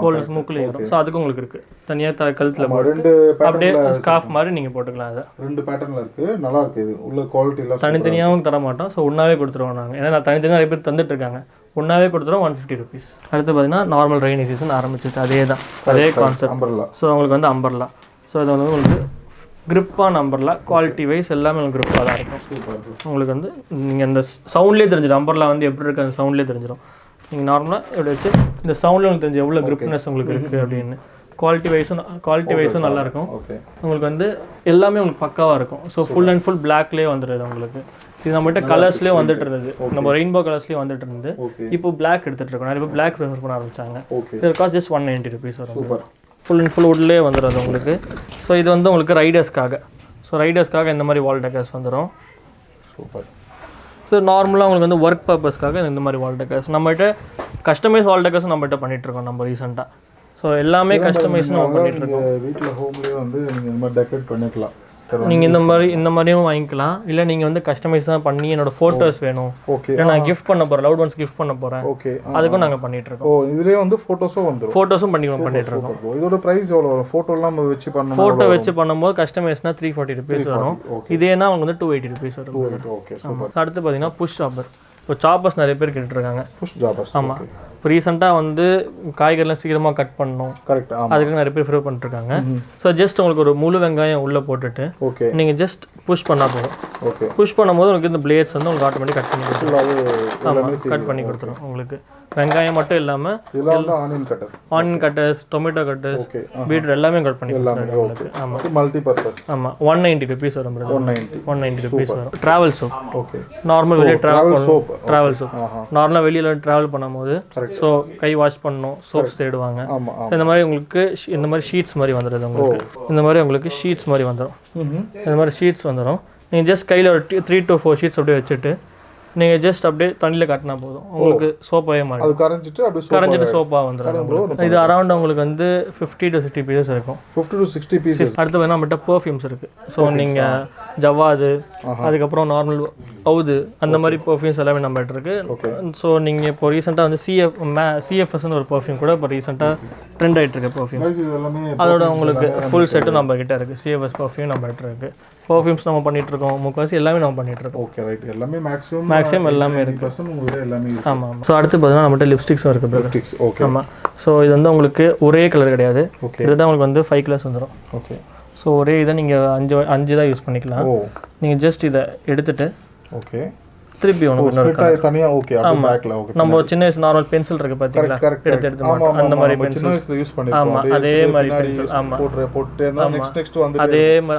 கோல்னஸ் மூக்கில் ஏறும். ஸோ அதுக்கும் உங்களுக்கு இருக்குது தனியாக கழுத்தில் போட்டு அப்படியே ஸ்கார்ஃப் மாதிரி நீங்கள் போட்டுக்கலாம். அதை 2 பேட்டர்னில் இருக்குது, நல்லா இருக்குது. இது உள்ள குவாலிட்டி எல்லாம் தனித்தனியாகவும் தர மாட்டோம். ஸோ ஒன்றாவே கொடுத்துருவோம் நாங்கள், ஏன்னா நான் தனித்தனியாக நிறைய பேர் தந்துட்டு இருக்காங்க. ஒன்றாவே கொடுத்துருவோம் 150 rupees. அடுத்து பார்த்தீங்கன்னா நார்மல் ரெய்னி சீசன் ஆரம்பிச்சிச்சு, அதே தான், அதே கான்செப்ட். ஸோ உங்களுக்கு வந்து அம்பர்லா. ஸோ இது வந்து உங்களுக்கு கிரிப்பான அம்பர்லா, குவாலிட்டி வைஸ் எல்லாமே உங்களுக்கு கிரிப்பாக தான் இருக்கும். உங்களுக்கு வந்து நீங்கள் அந்த சவுண்ட்லேயே தெரிஞ்சிடும் அம்பர்லா வந்து எப்படி இருக்குது, அந்த சவுண்ட்லேயே தெரிஞ்சிடும். நீங்கள் நார்மலாக எப்படி வச்சு இந்த சவுண்டில் உங்களுக்கு தெரிஞ்சு எவ்வளோ கிரிப்னஸ் உங்களுக்கு இருக்குது அப்படின்னு. குவாலிட்டி வைஸும் நல்லாயிருக்கும். உங்களுக்கு வந்து எல்லாமே உங்களுக்கு பக்காவாக இருக்கும். ஸோ ஃபுல் அண்ட் ஃபுல் பிளாக்லேயே வந்துடுது உங்களுக்கு. இது நம்மகிட்ட கலர்ஸ்லேயே வந்துட்டு இருந்தது, நம்ம ரெயின்போ கலர்ஸ்லேயே வந்துட்டு இருந்தது. இப்போ பிளாக் எடுத்துகிட்டு இருக்கோம், நிறைய பேர் பிளாக் ப்ரிஃபர் பண்ண ஆரம்பிச்சாங்க. இது காஸ்ட் ஜஸ்ட் 190 rupees வரும். ஃபுல் அண்ட் ஃபுல் வுட்லேயே வந்துடும் உங்களுக்கு. ஸோ இது வந்து உங்களுக்கு ரைடர்ஸ்க்காக, ஸோ ரைடர்ஸ்க்காக இந்த மாதிரி வால் டெக்கர்ஸ் வந்துடும். சூப்பர். ஸோ நார்மலாக உங்களுக்கு வந்து ஒர்க் பர்பஸ்க்காக இந்த மாதிரி வால் டெக்கர்ஸ் நம்மகிட்ட கஸ்டமைஸ் வால் டெக்கர்ஸும் நம்மகிட்ட பண்ணிகிட்ருக்கோம் நம்ம ரீசெண்டாக. ஸோ எல்லாமே கஸ்டமைஸ் நம்ம பண்ணிகிட்ருக்கோம். வீட்டில் ஹோம்லேயே வந்து நீங்கள் இந்த மாதிரி டெக்கரேட் பண்ணிக்கலாம். நீங்கள் இந்த மாதிரியும் வாங்கிக்கலாம், இல்லை நீங்கள் வந்து கஸ்டமைஸ் தான் பண்ணி என்னோட ஃபோட்டோஸ் வேணும், இல்லை நான் கிஃப்ட் பண்ண போகிறேன், லவ்ட் ஒன்ஸ் கிஃப்ட் பண்ண போகிறேன், அதுக்கும் நாங்கள் பண்ணிட்டு இருக்கோம். இதுலேயே வந்து ஃபோட்டோஸும் பண்ணிட்டு இருக்கோம். இதோட ப்ரைஸ் எவ்வளோ வரும்? ஃபோட்டோலாம் வச்சு பண்ணணும், ஃபோட்டோ வச்சு பண்ணும்போது கஸ்டமைஸ்னா 340 rupees வரும். இதேனா அவங்க வந்து 280 rupees வரும். அடுத்து பார்த்தீங்கன்னா புஷ் சாப்பர். இப்போ சாப்பர்ஸ் நிறைய பேர் கேட்டுருக்காங்க. ஆமாம், இப்போ ரீசெண்டாக வந்து காய்கறிலாம் சீக்கிரமாக கட் பண்ணணும், அதுக்கு நிறைய பேர் ப்ரிஃபர் பண்ணிட்டுருக்காங்க. ஸோ ஜஸ்ட் உங்களுக்கு ஒரு முழு வெங்காயம் உள்ளே போட்டுட்டு நீங்கள் ஜஸ்ட் புஷ் பண்ணால் போதும். புஷ் பண்ணும்போது உங்களுக்கு இந்த பிளேட்ஸ் வந்து உங்களுக்கு ஆட்டோமேட்டிக் கட் பண்ணி கொடுத்துரும். ஆமாம், கட் பண்ணி கொடுத்துரும் உங்களுக்கு. வெங்காயம் மட்டும் இல்லாமல் onion cutters, tomato cutters, beetroot எல்லாமே கட் பண்ணி கொடுத்துருக்காங்க. ஆமாம், மல்டிபர்பஸ். ஆமாம், 190 rupees வரும். 190 rupees வரும். ட்ராவல் சோப், நார்மல் வெளியே ட்ராவல் சோப், நார்மலாக வெளியில் ட்ராவல் பண்ணும்போது ஸோ கை வாஷ் பண்ணணும், சோப்ஸ் தேடுவாங்க. இந்த மாதிரி உங்களுக்கு இந்த மாதிரி ஷீட்ஸ் மாதிரி வந்துடுது உங்களுக்கு. இந்த மாதிரி உங்களுக்கு ஷீட்ஸ் மாதிரி வந்துடும். இந்த மாதிரி ஷீட்ஸ் வந்துடும். நீங்கள் ஜஸ்ட் கையில் ஒரு 3 to 4 ஷீட்ஸ் அப்படியே வச்சுட்டு நீங்கள் ஜஸ்ட் அப்படியே தண்ணியில் கட்டினா போதும், உங்களுக்கு சோப்பாகவே மாறும். கரைஞ்சிட்டு சோப்பாக வந்துடும். இது அரௌண்ட் உங்களுக்கு வந்து 50 to 60 pieces இருக்கும். 50 to 60 pieces. அடுத்து பார்த்தீங்கன்னா நம்மகிட்ட பர்ஃப்யூம்ஸ் இருக்குது. ஸோ நீங்கள் ஜவாது, அதுக்கப்புறம் நார்மல் அவுது, அந்த மாதிரி பர்ஃப்யூம்ஸ் எல்லாமே நம்மகிட்ட இருக்குது. ஸோ நீங்கள் இப்போ ரீசெண்டாக வந்து சிஎஃப்எஸ்ன்னு ஒரு பர்ஃப்யூம் கூட இப்போ ரீசெண்டாக ட்ரெண்ட் ஆகிட்டு இருக்கு பர்ஃப்யூம். அதோட உங்களுக்கு ஃபுல் செட்டு நம்ம கிட்ட இருக்குது. சிஎஃப்எஸ் பர்ஃப்யூம் நம்ம கிட்ட இருக்குது. பர்ஃப்யூம்ஸ் நம்ம பண்ணிட்டு இருக்கோம், முக்காசி எல்லாமே நம்ம பண்ணிட்டு இருக்கோம். Okay, right. எல்லாமே மேக்ஸிமம் எல்லாமே இருக்கு. ஆமாம். ஸோ அடுத்து பார்த்தீங்கன்னா நம்மகிட்ட லிப்ஸ்டிக்ஸும் இருக்குது. Lipsticks, okay. ஆமாம். ஸோ இது வந்து உங்களுக்கு ஒரே கலர் கிடையாது, இதுதான் உங்களுக்கு வந்து 5 கலர்ஸ் வந்துடும். ஓகே. ஸோ ஒரே இதை நீங்கள் 5 தான் யூஸ் பண்ணிக்கலாம். நீங்கள் ஜஸ்ட் இதை எடுத்துட்டு ஓகே திருப்பி தனியா. ஓகே, அப்படியே பேக்ல. ஓகே, நம்ம சின்ன வயசு நார்மல் பென்சில் இருக்கு பாத்தீங்களா, எடுத்து மாட்டோம் அந்த மாதிரி பென்சில் யூஸ் பண்ணிருக்கோம். ஆமா, அதே மாதிரி பென்சில். ஆமா, போட்டு நெக்ஸ்ட் வந்து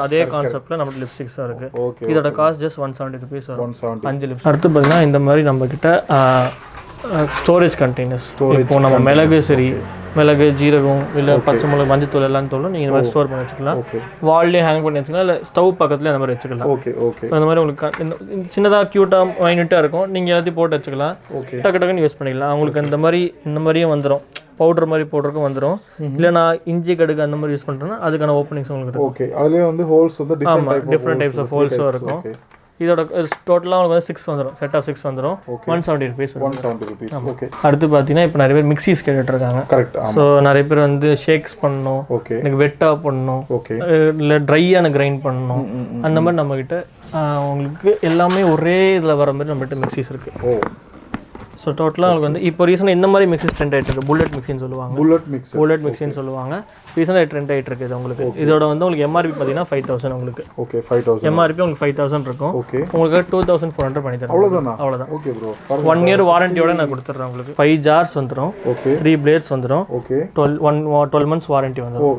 அதே கான்செப்ட்ல நம்ம லிப்ஸ்டிக்ஸ் இருக்கு. இதோட காஸ்ட் ஜஸ்ட் 170 rupees வரும். 5 லிப்ஸ்டிக். அடுத்து பாத்தீங்கன்னா இந்த மாதிரி நம்ம கிட்ட ஸ்டோரேஜ் கண்டெய்னர்ஸ். இப்போ நம்ம மிளகு, ஜீரகம், இல்லை பச்சை மிளகு, மஞ்சத்தூள் எல்லாம் தோலும் நீங்கள் இந்த மாதிரி ஸ்டோர் பண்ணி வச்சுக்கலாம். வால்லே ஹேங் பண்ணி வச்சுக்கலாம், இல்லை ஸ்டவ் பக்கத்தில் அந்த மாதிரி வச்சுக்கலாம். அந்த மாதிரி உங்களுக்கு சின்னதாக க்யூட்டாக மைனூட்டாக இருக்கும், நீங்கள் எல்லாத்தையும் போட்டு வச்சுக்கலாம். டக்கு டக்குன்னு யூஸ் பண்ணிக்கலாம். அவங்களுக்கு இந்த மாதிரியும் வந்துடும், பவுடர் மாதிரி போடுறதுக்கும் வந்துடும். இல்லை நான் இஞ்சி கடுகு அந்த மாதிரி யூஸ் பண்ணுறேன்னா அதுக்கான ஓப்பனிங்ஸ் உங்களுக்கு இருக்கும். ஓகே, அதுலேயே வந்து ஹோல்ஸ் வந்து டிஃப்ரெண்ட் டைப்ஸ் ஆஃப் ஹோல்ஸும் இருக்கும். இதோட டோட்டலாக உங்களுக்கு வந்து 6 வந்துடும், செட் ஆஃப் 6 வந்துடும். 170 rupees. 170 rupees. ஓகே. அடுத்து பார்த்தீங்கன்னா இப்போ நிறைய பேர் மிக்சிஸ் கேட்டுட்ருக்காங்க. கரெக்ட். ஸோ நிறைய பேர் வந்து ஷேக்ஸ் பண்ணணும், எனக்கு வெட்டாக பண்ணணும், இல்லை ட்ரையான கிரைண்ட் பண்ணணும், அந்த மாதிரி நம்மக்கிட்ட உங்களுக்கு எல்லாமே ஒரே இதில் வர மாதிரி நம்மகிட்ட மிக்சிஸ் இருக்குது. ஸோ டோட்டலாக உங்களுக்கு வந்து இப்போ ரீசெண்டாக இந்த மாதிரி மிக்ஸி ட்ரெண்ட் ஆகிட்டு இருக்கு. புல்லட் மிக்ஸின்னு சொல்லுவாங்க. புல்லட் மிக்ஸின்னு சொல்லுவாங்க. ரீசெண்டாக ட்ரெண்ட் ஆகிட்டு இருக்குது உங்களுக்கு. இதோட வந்து உங்களுக்கு எம்ஆர்பி பார்த்தீங்கன்னா 5000 உங்களுக்கு. ஓகே, 5000 எம்ஆர்பி உங்களுக்கு 5000 இருக்கும். உங்களுக்கு 2400 பண்ணி தரேன். அவ்வளோதான். Okay bro. 1 year வாரண்டியோட நான் கொடுத்துட்றேன் உங்களுக்கு. 5 jars வந்துடும், 3 blades வந்துடும், 12 months வாரண்டி வந்துடும்.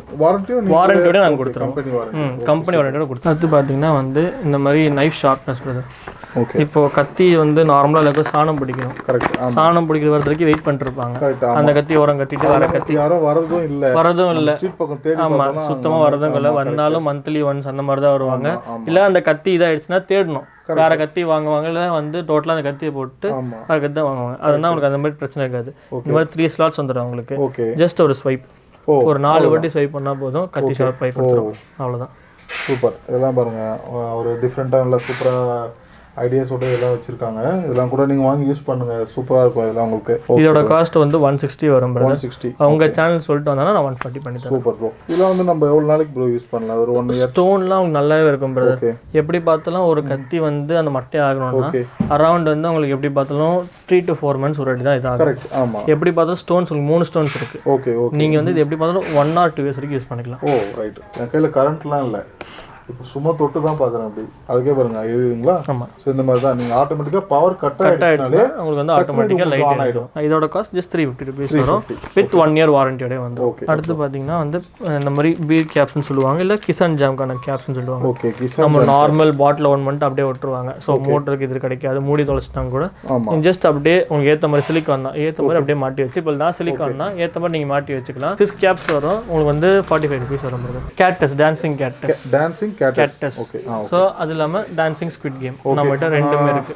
வாரண்டியோட நான் கொடுத்துருவோம், கம்பெனி வாரண்டியோட கொடுத்துருவோம். அடுத்து பார்த்தீங்கன்னா வந்து இந்த மாதிரி நைஃப் ஷார்ப்னஸ் பிரதர். இப்போ கத்தி வந்து நார்மலாக எல்லாருக்கும் சாணம் பிடிக்கணும். சாணம் பிடிக்கிற வரதுக்கு வெயிட் பண்ணிருப்பாங்க. அந்த கத்தி ஓரம் கட்டிட்டு வர கத்தி வரதும் இல்லை. ஆமாம், சுத்தமாக வரதும் இல்லை. வந்தாலும் மந்த்லி ஒன்ஸ் அந்த மாதிரி தான் வருவாங்க. இல்லை அந்த கத்தி இதாகிடுச்சுன்னா தேடணும், வேற கத்தி வாங்குவாங்க. இல்லை வந்து டோட்டலாக அந்த கத்தியை போட்டு வேற கத்தி தான் வாங்குவாங்க. அதனால் உங்களுக்கு அந்த மாதிரி பிரச்சனை இருக்காது. இந்த மாதிரி 3 slots வந்துடும் உங்களுக்கு. ஜஸ்ட் ஒரு ஸ்வைப், ஒரு 4 வாட்டி ஸ்வைப் பண்ணால் போதும், கத்தி ஷார்ப் ஆகி கொடுத்துரும். அவ்வளோதான். சூப்பர். இதெல்லாம் பாருங்கள், ஒரு டிஃப்ரெண்ட்டாக நல்லா சூப்பராக ஐடியாஸோட இதெல்லாம் வச்சிருக்காங்க. இதெல்லாம் கூட நீங்க வாங்கி யூஸ் பண்ணுங்க, சூப்பரா இருக்கும் இதெல்லாம் உங்களுக்கு. இதோட காஸ்ட் வந்து 160 வரும் brother. 160. அவங்க சேனல் சொல்லிட்டு வந்தானா நான் 140 பண்ணி தரேன். Super bro. இதெல்லாம் வந்து நம்ம எவ்வளவு நாளைக்கு ப்ரோ யூஸ் பண்ணலாம்? ஒரு 1 இயர். ஸ்டோன்லாம் உங்களுக்கு நல்லாவே இருக்கும் பிரதர். எப்படி பார்த்தாலும் ஒரு கத்தி வந்து அந்த மட்டை ஆகணும்னா அரௌண்ட் வந்து உங்களுக்கு எப்படி பார்த்தாலும் 3 to 4 months ஒரு அடி தான் இதாகும். கரெக்ட். ஆமா. எப்படி பார்த்தாலும் ஸ்டோன்ஸ் உங்களுக்கு 3 ஸ்டோன்ஸ் இருக்கு. Okay okay. நீங்க வந்து இது எப்படி பார்த்தாலும் 1 or 2 years வரைக்கும் யூஸ் பண்ணிக்கலாம். ஓ ரைட். என் கையில கரண்ட்லாம் இல்லை, இப்போ சும்மா தொட்டு தான் பார்க்குறேன். அப்படி அதுக்கே பாருங்க எழுதுங்களா? ஆமாம். ஸோ இந்த மாதிரி தான் நீங்கள் ஆட்டோமேட்டிக்காக பவர் கட் ஆகிடுச்சுனாலே உங்களுக்கு வந்து ஆட்டோமேட்டிக்காக லைட் ஆகிடும். இதோட காஸ்ட் ஜஸ்ட் 350 rupees வரும் வித் 1 year வாரண்டியோட வந்து. அடுத்து பார்த்தீங்கன்னா வந்து இந்த மாதிரி பீர் கேப்ஸ்னு சொல்லுவாங்க, இல்லை கிசான் ஜாம்கான கேப்ஸ்னு சொல்லுவாங்க. ஓகே. நம்ம நார்மல் பாட்டில் 1 month அப்படியே விட்டுருவாங்க. ஸோ மோட்டருக்கு இது கிடைக்காது, மூடி தொலைச்சிட்டாங்க கூட ஜஸ்ட் அப்படியே உங்களுக்கு ஏற்ற மாதிரி சிலிக்கான் தான், ஏற்ற மாதிரி அப்படியே மாட்டி வச்சு, இப்போ தான் சிலிக்கான் தான் ஏற்ற மாதிரி நீங்கள் மாட்டி வச்சுக்கலாம். 6 கேப்ஸ் வரும் உங்களுக்கு வந்து 45 rupees வரும். கேட்டஸ் டான்சிங் கேட்டஸ் கேட்டஸ். ஸோ அது இல்லாமல் டான்சிங் ஸ்குவிட் கேம் நம்மகிட்ட ரெண்டுமே இருக்கு.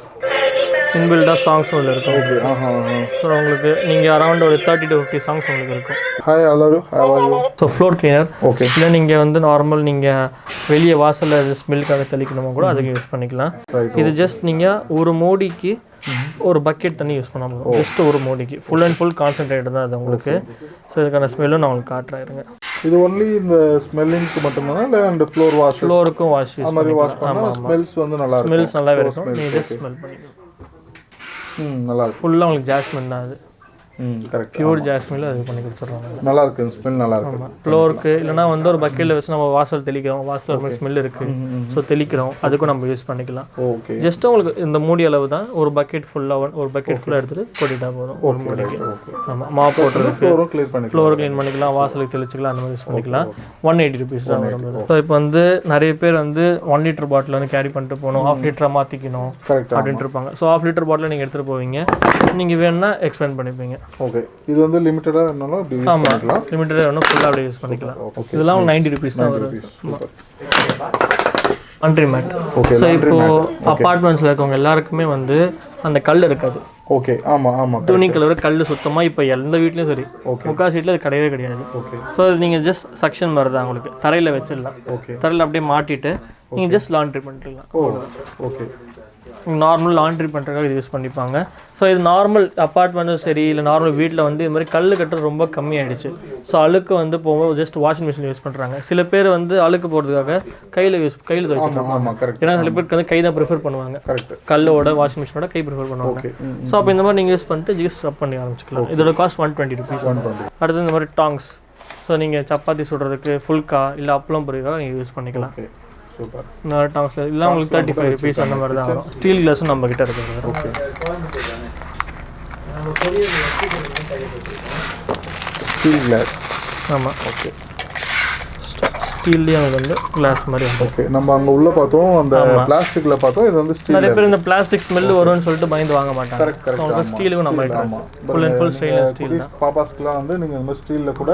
இன்பில்டாக சாங்ஸ் உள்ள இருக்கும். ஸோ உங்களுக்கு நீங்கள் அரௌண்ட் ஒரு 30 to 50 சாங்ஸ் உங்களுக்கு இருக்கும். Hi hello how are you? So floor cleaner. Okay. இல்லை நீங்கள் வந்து நார்மல் நீங்கள் வெளியே வாசலில் ஸ்மெல்லுக்காக தெளிக்கணுமோ கூட அதுக்கு யூஸ் பண்ணிக்கலாம். இது ஜஸ்ட் நீங்கள் ஒரு மோடிக்கு ஒரு பக்கெட் தண்ணி யூஸ் பண்ண முடியும். ஜஸ்ட் ஒரு மோடிக்கு ஃபுல் அண்ட் ஃபுல் கான்சன்ட்ரேட் தான் அது உங்களுக்கு. ஸோ இதுக்கான ஸ்மெல்லும் நான் உங்களுக்கு காட்டுறேன். இது ஒன்லி இந்த ஸ்மெல்லிங்க்கு மட்டும்தானா, இல்லை அந்த ஃப்ளோர் வாஷ்? ஃப்ளோருக்கும் வாஷ் அந்த மாதிரி வாஷ் பண்ணா ஸ்மெல்ஸ் வந்து நல்லா இருக்கும். ஸ்மெல்ஸ் நல்லாவே இருக்கும். நீங்க ஜஸ்ட் ஸ்மெல் பண்ணிக்கலாம். நல்லா இருக்கு. ஃபுல்லா உங்களுக்கு ஜாஸ்மின் தான் அது. கரெக்ட். பியூர் ஜாஸ்மின்ல அது பண்ணி கொடுத்துறாங்க. நல்லா இருக்கு, ஸ்மெல் நல்லா இருக்கு. ஃப்ளோருக்கு இல்லனா வந்து ஒரு பக்கெட்ல வச்சு நம்ம வாசல் தெளிக்கிறோம், வாசல்ல ஒரு ஸ்மெல் இருக்கு, சோ தெளிக்கிறோம், அதுக்கு நம்ம யூஸ் பண்ணிக்கலாம். ஓகே. ஜஸ்ட் உங்களுக்கு இந்த மூடி அளவு தான், ஒரு பக்கெட் ஃபுல்லா எடுத்துட்டு கொட்டிட்டா போதும் ஒரு மூடிக்கு. ஆமா, மாப் போட்டுறதுக்கு ஃப்ளோர் க்ளீன் பண்ணிக்கலாம், ஃப்ளோர் க்ளீன் பண்ணிக்கலாம், வாசலுக்கு தெளிச்சுக்கலாம், அந்த மாதிரி யூஸ் பண்ணிக்கலாம். 180 rupees தான் வரும். ஸோ இப்போ வந்து நிறைய பேர் வந்து 1 liter பாட்டில் வந்து கேரி பண்ணிட்டு போகணும், 1/2 liter மாற்றிக்கணும் அப்படின்ட்டு இருப்பாங்க. ஸோ 1/2 liter பாட்டில் நீங்கள் எடுத்துகிட்டு போவீங்க, நீங்கள் வேணும்னா எக்ஸ்பேண்ட் பண்ணிப்பீங்க. ஓகே. இது வந்து லிமிட்டடாக வேணும்னா அப்படி யூஸ் பண்ணிக்கலாம். லிமிட்டடாக வேணும் ஃபுல்லாக அப்படியே யூஸ் பண்ணிக்கலாம். இதெல்லாம் 90 rupees தான் வரும். Laundry mat. ஓகே. ஸோ இப்போ அப்பார்ட்மெண்ட்ஸில் இருக்கவங்க எல்லாருக்குமே வந்து அந்த கல் இருக்காது. ஓகே. ஆமாம் ஆமாம். துணி கலர் கல் சுத்தமாக இப்போ எந்த வீட்லையும் சரி, முக்கால் சீட்டில் அது கிடையவே கிடையாது. ஓகே. ஸோ நீங்கள் ஜஸ்ட் செக்ஷன் மாதிரி தான் உங்களுக்கு தரையில் வச்சிடலாம். ஓகே. தரையில் அப்படியே மாட்டிட்டு நீங்கள் ஜஸ்ட் லாண்ட்ரி பண்ணிக்கலாம். ஓகே. நார்மல் லாண்ட்ரி பண்ணுறதுக்காக இது யூஸ் பண்ணிப்பாங்க. ஸோ இது நார்மல் அப்பார்ட்மெண்ட்டும் சரி, இல்லை நார்மல் வீட்டில் வந்து இது மாதிரி கல் கட்டுறது ரொம்ப கம்மியாயிடுச்சு. ஸோ அழுக்கு வந்து போகும்போது ஜஸ்ட் வாஷிங் மிஷின் யூஸ் பண்ணுறாங்க. சில பேர் வந்து அழுக்கு போகிறதுக்காக கையில் துவைச்சிருப்பாங்க. ஏன்னா சில பேருக்கு வந்து கை தான் ப்ரிஃபர் பண்ணுவாங்க, கல்லோட வாஷிங் மிஷினோட கை ப்ரிஃபர் பண்ணுவாங்க. ஸோ அப்போ இந்த மாதிரி நீங்கள் யூஸ் பண்ணிட்டு ஜஸ்ட் ரப் பண்ணி ஆரம்பிச்சிக்கலாம். இதோட காஸ்ட் 120 rupees. அடுத்து இந்த மாதிரி டாங்ஸ். ஸோ நீங்கள் சப்பாத்தி சுடுறதுக்கு, ஃபுல்கா இல்லை அப்பளம் பொரியக்காக நீங்கள் யூஸ் பண்ணிக்கலாம். சூப்பர். இந்த டாங்ஸில் இல்லை உங்களுக்கு 35 rupees அந்த மாதிரி தான் வரும். ஸ்டீல் கிளாஸும் நம்ம கிட்ட இருக்குது. ஓகே. Steel class. ஆமாம். ஓகே. ஸ்டீல்லேயே அவங்க வந்து கிளாஸ் மாதிரி வந்து. ஓகே. நம்ம அங்கே உள்ளே பார்த்தோம், அந்த பிளாஸ்டிக்கில் பார்த்தோம், இது வந்து ஸ்டீல். நிறைய பேர் இந்த பிளாஸ்டிக் ஸ்மெல் வரும்னு சொல்லிட்டு பயந்து வாங்க மாட்டாங்க. Correct correct. ஸ்டீலுக்கும் நம்ம full and full stainless steel தான். பாப்பாஸ்க்குலாம் வந்து நீங்கள் இந்த மாதிரி ஸ்டீலில் கூட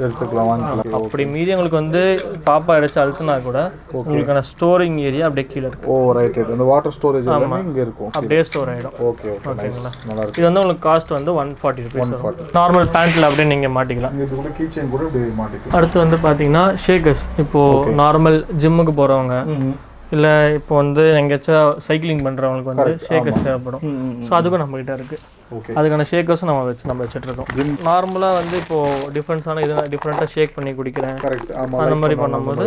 எடுத்துக்கலாம், வாங்கிக்கலாம். அப்படி மீறி உங்களுக்கு வந்து பாப்பா அடிச்சு அழுத்தினா கூட உங்களுக்கான ஸ்டோரிங் ஏரியா அப்படியே கீழே இருக்கு. ஓ ரைட் ரைட். அந்த வாட்டர் ஸ்டோரேஜ் எல்லாமே இங்கே இருக்கும், அப்படியே ஸ்டோர் ஆகிடும். ஓகே ஓகேங்களா. நல்லா இருக்கு. இது வந்து உங்களுக்கு காஸ்ட் வந்து 140 rupees. நார்மல் பேண்ட்டில் அப்படியே நீங்கள் மாட்டிக்கலாம். இது கூட கீ செயின் கூட இப்படி மாட்டிக்கலாம். அடுத்து வந்து பார்த்தீங்கன்னா ஷேக்கர்ஸ். இப்போது நார்மல் ஜிம்முக்கு போகிறவங்க இல்லை இப்போ வந்து எங்கேயாச்சும் சைக்கிளிங் பண்ணுறவங்களுக்கு வந்து ஷேக்கர்ஸ் தேவைப்படும். ஸோ அதுக்கும் நம்மகிட்ட இருக்குது. அதுக்கான ஷேக்கர்ஸும் நம்ம வச்சுட்ருக்கோம். நார்மலாக வந்து இப்போது டிஃப்ரெண்ட்ஸான இது டிஃப்ரெண்ட்டாக ஷேக் பண்ணி குடிக்கிறேன் அந்த மாதிரி பண்ணும்போது.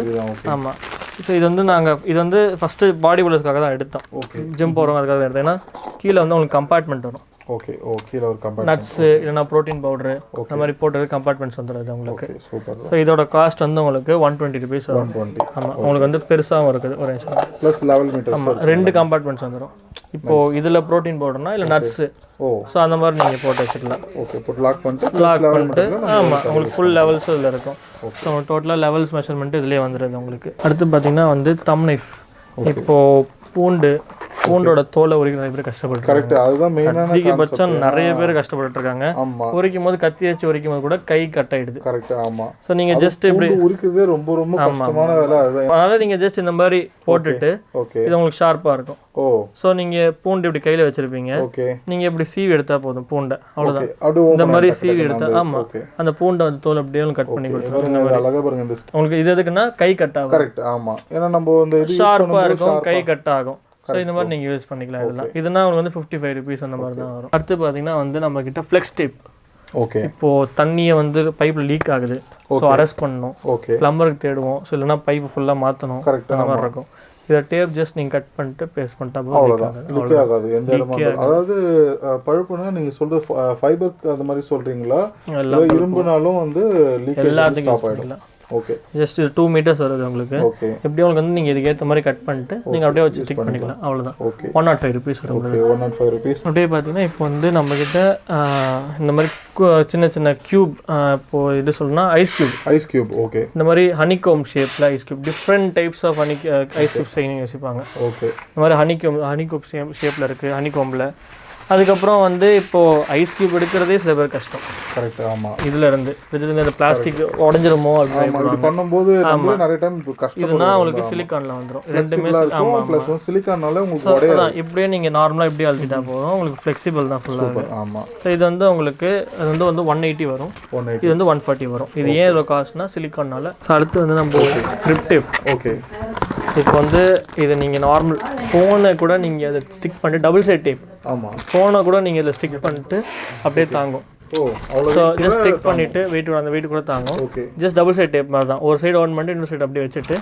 ஆமாம். ஸோ இது வந்து ஃபஸ்ட்டு பாடி பில்டர்ஸ்க்காக தான் எடுத்தோம். ஜிம் போகிறவங்க அதுக்காக எடுத்தோம். ஏன்னா கீழே வந்து உங்களுக்கு கம்பார்ட்மெண்ட் வரும். ஓகே. ஓ கீழே ஒரு கம்பார்ட்மெண்ட், நட்ஸு இல்லைனா ப்ரோட்டீன் பவுடரு அந்த மாதிரி போட்டு கம்பார்ட்மெண்ட்ஸ் வந்துடுது உங்களுக்கு. சூப்பர். ஸோ இதோட காஸ்ட் வந்து உங்களுக்கு 120 rupees வரும். 120. ஆமாம். உங்களுக்கு வந்து பெருசாகவும் இருக்குது ஒரு ப்ளஸ் லெவல் மீட்டர். ஆமாம். 2 கம்பார்ட்மெண்ட்ஸ் வந்துடும். இப்போது இதில் ப்ரோட்டீன் பவுடர்னா இல்லை நட்ஸு. ஸோ அந்த மாதிரி நீங்கள் போட்டு வச்சுக்கலாம். ஓகே. போட்டு லாக் பண்ணிட்டு ஆமாம் உங்களுக்கு ஃபுல் லெவல்ஸ் இதில் இருக்கும். ஸோ உங்களுக்கு டோட்டலாக லெவல்ஸ் மெஷர்மெண்ட்டு இதிலே வந்துடுது உங்களுக்கு. அடுத்து பார்த்தீங்கன்னா வந்து தம் நைஃப். இப்போது பூண்டோட தோலை உரிக்க நிறைய பேர் கஷ்டப்பட்டு. கரெக்ட். அதுதான் மெயினான அதிகபட்சம் நிறைய பேர் கஷ்டப்பட்டு இருக்காங்க. உரிக்கும் போது கத்தி வச்சு உரிக்கும் போது கூட கை கட் ஆயிடுது. கரெக்ட். ஆமா. ஸோ நீங்க ஜஸ்ட் இப்படி உரிக்கிறதே ரொம்ப ரொம்ப கஷ்டமான வேலை. அதனால நீங்க ஜஸ்ட் இந்த மாதிரி போட்டுட்டு இது உங்களுக்கு ஷார்ப்பா இருக்கும். ஓ. ஸோ நீங்க பூண்டு இப்படி கையில வச்சிருப்பீங்க. ஓகே. நீங்க இப்படி சீவி எடுத்தா போதும் பூண்டை, அவ்வளவுதான். இந்த மாதிரி சீவி எடுத்தா ஆமா அந்த பூண்டை வந்து தோல் அப்படியே கட் பண்ணி கொடுத்துருவாங்க. அழகா பாருங்க இந்த உங்களுக்கு இது எதுக்குன்னா கை கட் ஆகும். கரெக்ட். ஆமா. ஏன்னா நம்ம வந்து ஷார்ப்பா இருக்கும், கை கட் ஆகும். ஸோ இந்த மாதிரி நீங்கள் யூஸ் பண்ணிக்கலாம் இதெல்லாம். இதுனா உங்களுக்கு வந்து 55 rupees அந்த மாதிரி தான் வரும். அடுத்து பார்த்தீங்கன்னா வந்து நம்மக்கிட்ட ஃப்ளெக்ஸ் டேப். ஓகே. இப்போது தண்ணியை வந்து பைப்பில் லீக் ஆகுது, ஸோ அரெஸ்ட் பண்ணணும், ப்ளம்பருக்கு தேடுவோம், ஸோ இல்லைனா பைப்பு ஃபுல்லாக மாற்றணும், அந்த மாதிரி இருக்கும். இதை டேப் ஜஸ்ட் நீங்கள் கட் பண்ணிட்டு பேஸ்ட் பண்ணிட்டா அவ்வளோதான், லீக் ஆகாது எந்த இடமா. அதாவது பழுப்புனா நீங்கள் சொல்கிற ஃபைபருக்கு அந்த மாதிரி சொல்கிறீங்களா, இரும்புனாலும் வந்து லீக் எல்லாத்துக்கும் ஸ்டாப் ஆகிடும். ஓகே. ஜஸ்ட் இது 2 meters வருது உங்களுக்கு. எப்படி உங்களுக்கு வந்து நீங்கள் இதுக்கு ஏற்ற மாதிரி கட் பண்ணிட்டு நீங்கள் அப்படியே வச்சு ஸ்டிக் பண்ணிக்கலாம், அவ்வளோதான். 105 rupees வரும். 105 rupees. அப்படியே பார்த்தீங்கன்னா இப்போ வந்து நம்மக்கிட்ட இந்த மாதிரி சின்ன சின்ன க்யூப், இப்போது இது சொல்லணும்னா ஐஸ் க்யூப். ஓகே. இந்த மாதிரி ஹனிகோம் ஷேப்பில் ice cube, different types of ice cube செய்யணும் வச்சுப்பாங்க. ஓகே. இந்த மாதிரி ஹனிகோம் ஷேப்பில் இருக்குது, ஹனிகோமில். அதுக்கப்புறம் வந்து இப்போது ஐஸ் க்யூப் எடுக்கிறதே சில பேர் கஷ்டம். கரெக்ட். ஆமாம். இதுலேருந்து இந்த பிளாஸ்டிக் உடஞ்சிருமோ அப்படின்னு பண்ணும்போது நிறைய டைம் கஷ்டம். இதுனா உங்களுக்கு சிலிக்கானில் வந்துடும். ரெண்டுமே சிலிக்கானால உங்களுக்கு இப்படியே நீங்கள் நார்மலாக இப்படி அழுத்திட்டா போதும், உங்களுக்கு ஃப்ளெக்சிபிள் தான் ஃபுல்லாக. ஆமாம். ஸோ இது வந்து உங்களுக்கு அது வந்து 180 வரும், இது வந்து 140 வரும். இது ஏன் இவ்வளோ காஸ்ட்னா சிலிக்கானால. ஸோ அடுத்து வந்து நம்ம ட்ரிப் டேப். ஓகே. இப்போ வந்து இது நீங்கள் நார்மல் ஃபோனை கூட நீங்கள் அதை ஸ்டிக் பண்ணிட்டு டபுள் சைட் டேப். ஆமாம். ஃபோனை கூட நீங்கள் இதில் ஸ்டிக் பண்ணிட்டு அப்படியே தாங்கும். ஸோ ஜஸ்ட் ஸ்டிக் பண்ணிவிட்டு அந்த வெயிட் கூட தாங்கும். ஜஸ்ட் டபுள் சைட் டேப் மாதிரி தான். ஒரு சைடு ஆன் பண்ணிட்டு இன்னொரு சைடு அப்படியே வச்சுட்டு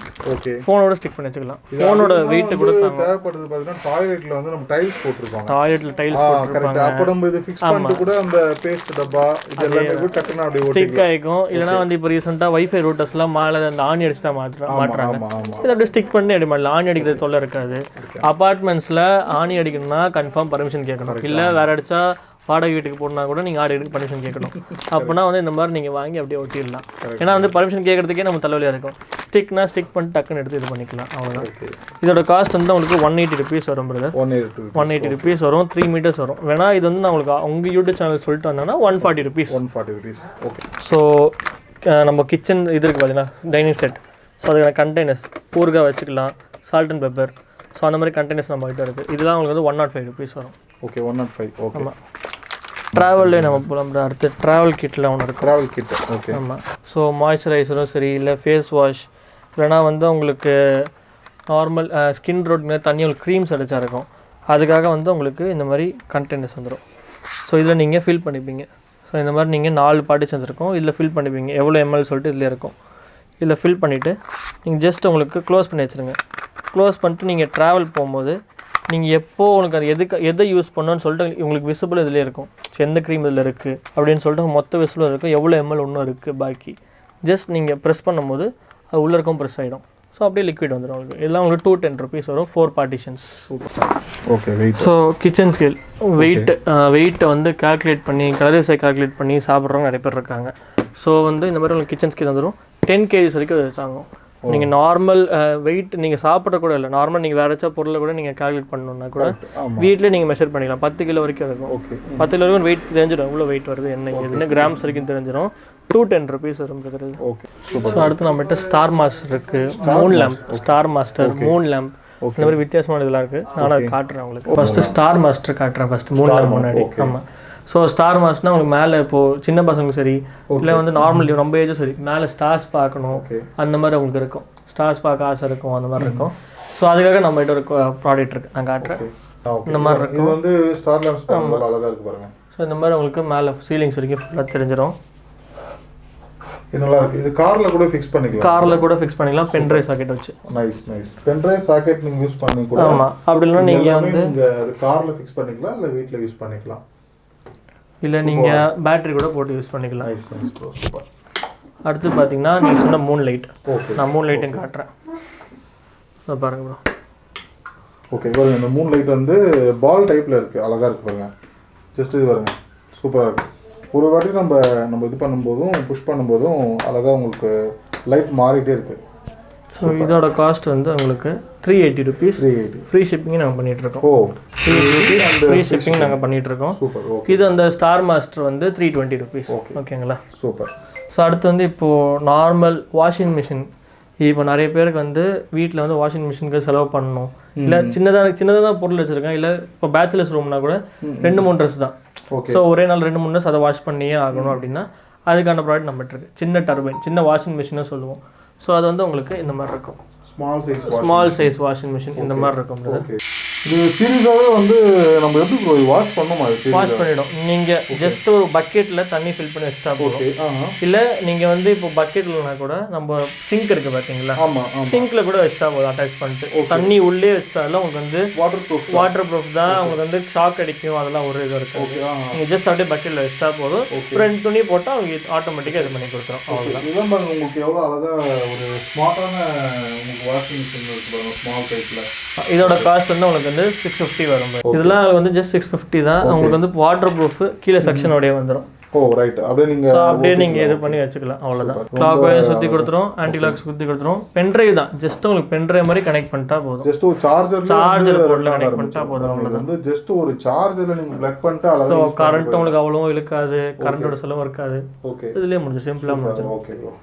ஃபோனோட ஸ்டிக் பண்ணி வச்சுக்கலாம். ஃபோனோட வெயிட் கூட தாங்கும். தேவைப்படுது பார்த்தீங்கன்னா டாய்லெட்டில் வந்து நம்ம டைல்ஸ் போட்டிருப்பாங்க. டாய்லெட்டில் டைல்ஸ் போட்டிருப்பாங்க. அப்போ நம்ம இது ஃபிக்ஸ் பண்ணிட்டு கூட அந்த பேஸ்ட் டப்பா இதெல்லாம் கூட டக்குன்னு அப்படியே ஸ்டிக் ஆகிக்கும். இல்லைனா வந்து இப்போ ரீசெண்டாக வைஃபை ரூட்டர்ஸ்லாம் மேலே அந்த ஆணி அடிச்சு தான் மாட்டுறாங்க. இது அப்படியே ஸ்டிக் பண்ணி அப்படி பண்ணலாம். ஆணி அடிக்கிறது தொல்லை இருக்காது. அப்பார்ட்மெண்ட்ஸில் ஆணி அடிக்கணும்னா கன்ஃபார்ம் பர்மிஷன் கேட்கணும். இல்லை வேறு அடிச்சா வாடகை வீட்டுக்கு போனால் கூட நீங்கள் ஆர்டர் பர்மிஷன் கேட்கணும். அப்படின்னா வந்து இந்த மாதிரி நீங்கள் வாங்கி அப்படியே ஒட்டிடலாம். ஏன்னா வந்து பர்மிஷன் கேட்கறதுக்கே நம்ம தலைவலியாக இருக்கும். ஸ்டிக் பண்ணி டக்குன்னு எடுத்து இது பண்ணிக்கலாம், அவ்வளோதான். இதோட காஸ்ட் வந்து உங்களுக்கு 180 rupees வரும் பிரதர். 180 rupees வரும். 3 meters வரும். வேணா இது வந்து நான் உங்களுக்கு உங்கள் யூடியூப் சேனல் சொல்லிட்டு வந்தேன்னா 140 rupees. ஓகே. ஸோ நம்ம கிச்சன் இது இருக்குது பார்த்தீங்கன்னா டைனிங் செட். ஸோ அதுக்கான கண்டெய்னர்ஸ் ஊறுகாய் வச்சுக்கலாம், சால்ட் அண்ட் பெப்பர். ஸோ அந்த மாதிரி கண்டெய்னர்ஸ் நம்ம கிட்ட இருக்குது. இதெல்லாம் உங்களுக்கு வந்து 105 rupees வரும். ஓகே. 105. ஓகே. ஆமாம். ட்ராவல்லே நம்ம போகலாம். அடுத்து ட்ராவல் கிட்டில் ஒன்று இருக்குது. Travel kit. ஓகே. ஆமாம். ஸோ மாய்ஸ்சரைசரும் சரி, இல்லை ஃபேஸ் வாஷ், இல்லைனா வந்து உங்களுக்கு நார்மல் ஸ்கின் ரோட் மேலே தண்ணி உங்களுக்கு க்ரீம்ஸ் அடிச்சா இருக்கும். அதுக்காக வந்து உங்களுக்கு இந்த மாதிரி கண்டெய்னர்ஸ் வந்துடும். ஸோ இதில் நீங்கள் ஃபில் பண்ணிப்பீங்க. ஸோ இந்த மாதிரி நீங்கள் 4 பார்ட்டிஷன்ஸ் இருக்கும், இதில் ஃபில் பண்ணிப்பீங்க. எவ்வளோ ml சொல்லிட்டு இதில் இருக்கும். இதில் ஃபில் பண்ணிவிட்டு நீங்கள் ஜஸ்ட் உங்களுக்கு க்ளோஸ் பண்ணி வச்சுருங்க. க்ளோஸ் பண்ணிட்டு நீங்கள் ட்ராவல் போகும்போது நீங்கள் எப்போது உங்களுக்கு அது எதை யூஸ் பண்ணணும்னு சொல்லிட்டு உங்களுக்கு விசிபிள் இதிலே இருக்கும். ஸோ எந்த க்ரீம் இதில் இருக்குது அப்படின்னு சொல்லிட்டு மொத்த விசிபிள் இருக்கும். எவ்வளோ ml ஒன்றும் இருக்குது பாக்கி. ஜஸ்ட் நீங்கள் ப்ரெஸ் பண்ணும்போது அது உள்ளே இருக்கும் ப்ரெஸ் ஆகிடும். ஸோ அப்படியே லிக்விட் வந்துடும் உங்களுக்கு. இதெல்லாம் உங்களுக்கு 210 rupees வரும். 4 partitions. Okay. Weight. So kitchen scale வெயிட்டை வந்து கால்குலேட் பண்ணி கலரிஸை கால்குலேட் பண்ணி சாப்பிட்றவங்க நிறைய பேர் இருக்காங்க. ஸோ வந்து இந்த மாதிரி உங்களுக்கு கிச்சன் ஸ்கேல் வந்துடும். 10 kgs வரைக்கும் அது தாங்கும். நீங்கள் நார்மல் வெயிட் நீங்கள் சாப்பிட்ற கூட இல்லை, நார்மல் நீங்கள் வேறு ஏதாச்சும் பொருளை கூட நீங்கள் கால்குலேட் பண்ணணுன்னா கூட வீட்டில் நீங்கள் மெஷர் பண்ணிக்கலாம். 10 கிலோ வரைக்கும் இருக்கும். 10 கிலோ வரைக்கும் வெயிட் தெரிஞ்சிடும், எவ்வளோ வெயிட் வருது என்ன கிராம்ஸ் வரைக்கும் தெரிஞ்சிடும். 210 rupees வரும். ஓகே. ஸோ அடுத்து நம்மகிட்ட ஸ்டார் மாஸ்டர் இருக்குது, moon lamp, star master, moon lamp, இந்த மாதிரி வித்தியாசமான இதெல்லாம் இருக்குது. நான் அதை காட்டுறேன் உங்களுக்கு. ஃபஸ்ட்டு ஸ்டார் மாஸ்டர் காட்டுறேன். ஃபஸ்ட்டு மூன் லேம்ப் முன்னாடி. ஆமாம். ஸோ ஸ்டார் மாஸ்டர்னா உங்களுக்கு மேலே இப்போது சின்ன பசங்களுக்கு சரி, இல்லை வந்து நார்மல் ரொம்ப ஏஜும் சரி, மேலே ஸ்டார்ஸ் பார்க்கணும் அந்த மாதிரி உங்களுக்கு இருக்கும். ஸ்டார்ஸ் பார்க்க ஆசை இருக்கும், அந்த மாதிரி இருக்கும். ஸோ அதுக்காக நம்மகிட்ட ஒரு ப்ராடக்ட் இருக்குது, நான் காட்டுறேன். இந்த மாதிரி இருக்கும். இது வந்து ஸ்டார் லேம்ப்ஸ் அழகாக இருக்குது பாருங்கள். ஸோ இந்த மாதிரி உங்களுக்கு மேலே சீலிங்ஸ் வரைக்கும் ஃபுல்லாக தெரிஞ்சிடும். இது நல்லா இருக்கு. இது கார்ல கூட ஃபிக்ஸ் பண்ணிக்கலாம். பென் டிரைவ் சாக்கெட் வச்சு. நைஸ். பென் டிரைவ் சாக்கெட் நீங்க யூஸ் பண்ணி கூட. ஆமா. அப்படி இல்லனா நீங்க வந்து கார்ல ஃபிக்ஸ் பண்ணிக்கலாம், இல்ல வீட்ல யூஸ் பண்ணிக்கலாம். இல்ல நீங்க பேட்டரி கூட போட்டு யூஸ் பண்ணிக்கலாம். Nice bro, super. அடுத்து பாத்தீங்கன்னா நீங்க சொன்ன மூன் லைட். நான் மூன் லைட்டும் காட்டுறேன். இத பாருங்க ப்ரோ. ஓகே. இந்த மூன் லைட் வந்து பால் டைப்ல இருக்கு, அழகா இருக்கு பாருங்க. ஜஸ்ட் இது பாருங்க, சூப்பரா இருக்கு. ஒரு வாட்டி நம்ம இது பண்ணும்போதும் புஷ் பண்ணும்போதும் அழகாக உங்களுக்கு லைட் மாறிட்டே இருக்குது. ஸோ இதோட காஸ்ட் வந்து உங்களுக்கு 380 rupees. ஃப்ரீ ஷிப்பிங் நாங்கள் பண்ணிகிட்ருக்கோம். ஃப்ரீ ஷிப்பிங் நாங்கள் பண்ணிகிட்ருக்கோம். சூப்பர். இது அந்த ஸ்டார் மாஸ்டர் வந்து 320 rupees. ஓகேங்களா? சூப்பர். ஸோ அடுத்து வந்து இப்போது நார்மல் வாஷிங் மிஷின். இப்போ நிறைய பேருக்கு வந்து வீட்டில் வந்து வாஷிங் மிஷினுக்கு செலவு பண்ணணும், இல்லை சின்னதாக பொருள் வச்சுருக்கேன், இல்லை இப்போ பேச்சுலர்ஸ் ரூம்னா கூட 2-3 ட்ரெஸ் தான். ஸோ ஒரே நாள் 2-3 ட்ரெஸ் அதை வாஷ் பண்ணியே ஆகணும் அப்படின்னா அதுக்கான ப்ராடக்ட் நம்மகிட்ட இருக்குது. சின்ன டர்பைன், சின்ன வாஷிங் மிஷினை சொல்லுவோம். ஸோ அது வந்து உங்களுக்கு இந்த மாதிரி இருக்கும். ஸ்மால் சைஸ் வாஷிங் மிஷின் இந்த மாதிரி இருக்கும். இது சீரியஸாவே வந்து நம்ம எப்படி ப்ரோ வாஷ் பண்ணுமா? இது வாஷ் பண்ணிடும். நீங்கள் ஜஸ்ட் ஒரு பக்கெட்டில் தண்ணி ஃபில் பண்ணி வச்சுட்டா போதும். இல்லை நீங்கள் வந்து இப்போ பக்கெட்லனா கூட நம்ம சிங்க் இருக்குது பார்த்தீங்களா, சிங்க்கில் கூட வச்சுட்டா போதும். அட்டாச் பண்ணிட்டு தண்ணி உள்ளே வச்சுட்டாலும் உங்களுக்கு வந்து வாட்டர் ப்ரூஃப் தான். உங்களுக்கு வந்து ஷாக் அடிக்கும், அதெல்லாம் ஒரு இது இருக்குது. நீங்கள் ஜஸ்ட் அப்படியே பக்கெட்டில் வச்சுட்டா போதும். 2 துணி போட்டால் அவங்க ஆட்டோமேட்டிக்காக இது பண்ணி கொடுத்துரும். அவ்வளோதான். இதான் பாருங்க, உங்களுக்கு எவ்வளோ அழகாக ஒரு ஸ்மார்ட்டான உங்களுக்கு வாஷிங் மிஷின் இருக்குது பாருங்க, ஸ்மால் டைப்பில். இதோட காஸ்ட் வந்து உங்களுக்கு வந்து 650 வரும். இதெல்லாம் வந்து ஜஸ்ட் 650 தான். உங்களுக்கு வந்து வாட்டர் ப்ரூஃப் கீழே செக்ஷனோடய வந்துடும். ஓ ரைட். அப்படியே நீங்கள் இது பண்ணி வச்சுக்கலாம். அவ்வளோதான். கிளாக் வயர் சுற்றி கொடுத்துரும், ஆன்டி லாக் சுற்றி கொடுத்துரும். பென்ட்ரைவ் தான், ஜஸ்ட் உங்களுக்கு பென்ட்ரைவ் மாதிரி கனெக்ட் பண்ணிட்டா போதும். ஜஸ்ட் ஒரு சார்ஜர் போர்டில் கனெக்ட் பண்ணிட்டா போதும். அவ்வளோதான். வந்து ஜஸ்ட் ஒரு சார்ஜரில் நீங்கள் ப்ளக் பண்ணிட்டா ஸோ கரண்ட் உங்களுக்கு அவ்வளோவும் இழுக்காது, கரண்டோட செலவும் இருக்காது. ஓகே, இதுலேயே முடிஞ்சு சிம்பிளாக முடிஞ்சு. Okay bro.